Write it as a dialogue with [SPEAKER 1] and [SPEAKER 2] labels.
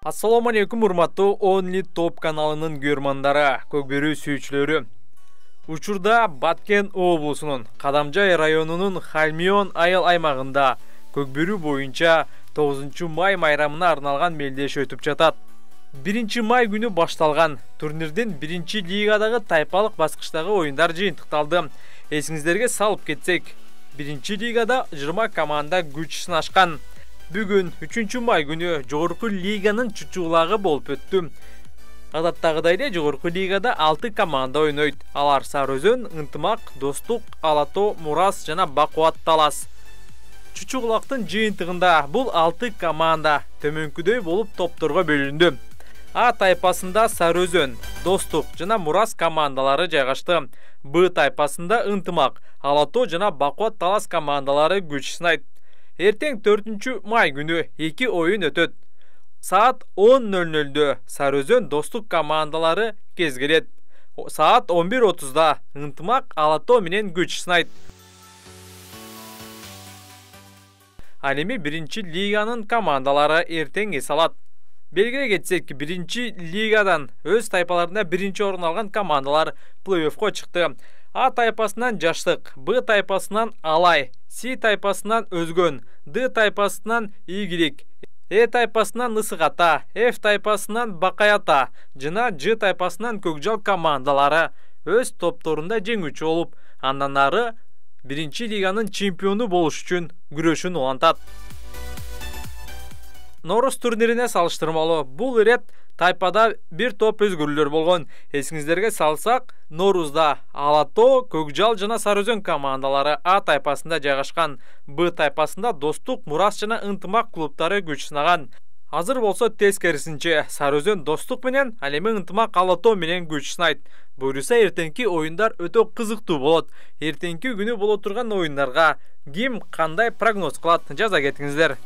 [SPEAKER 1] Assalamu alaikum урматтуу Only Top каналынын көрмандары, көкбөрү сүйүүчүлөрү. Учурда Баткен облусунун Кадамжай районунун Хальмион айыл аймагында көкбөрү боюнча 9 май майрамына арналган мелдеш өтүп жатат. 1 май күнү башталган турнирдин 1-лигадагы тайпалык баскычтагы оюндар жыйынтыкталды. Эсиңиздерге салып кетсек, 1-лигада 20 команда күч сынашкан. Бүгүн 3 май күнү жогорку лиганын чучуулагы болуп өттү. Адаттагыдай эле жогорку лигада 6 команда ойнойт. Алар Сарыөзөн, Ынтымак, Достук, Алато, Мурас жана Бакубат Талас. Чучуулактын жыйынтыгында бул 6 команда төмөнкүдөй болуп топторго бөлүндү. А тайпасында Сарыөзөн, Достук жана Мурас командалары жайгашты. Б тайпасында Ынтымак, Алато жана Бакубат Талас командалары күч сынайт. Эртең 4 май күнү 2 оюн өтөт. Саат 10:00-дө Сарыөзөн Достук командалары кезгелет. Саат 11:30-да Ынтымак Алато менен күч сынайт. Ал эми 1-лиганын командалары эртең эс алат. Белгилей кетсек, 1-лигадан өз тайпаларында 1-орун алган командалар плей-оффко чыкты. А тайпасынан Жаштык, Б тайпасынан Алай, С тайпасынан Өзгөн, Д тайпасынан Ийгилик, Э тайпасынан Ысык-Ата, Ф тайпасынан Бакай-Ата жана Ж тайпасынан Көкжал командалары өз топторунда жеңүүчү болуп, андан ары 1-лиганын чемпиону болуш үчүн күрөшүн улантат. Нороз турнирине салыштырмалуу бул ирет тайпада бир топ өзгөрүүлөр болгон. Эсиңиздерге салсак, Норузда Алато, Көкжал жана Сарыөзөн командалары А тайпасында жайгашкан. Б тайпасында Достук, Мурас жана Ынтымак клубтары күч сынаган. Азыр болсо тескерисинче Сарыөзөн Достук менен, ал эми Ынтымак Алато менен күч сынайт. Буюрса эртеңки оюндар өтө кызыктуу болот. Эртеңки күнү боло турган оюндарга ким кандай прогноз кылат, жаза кетиңиздер.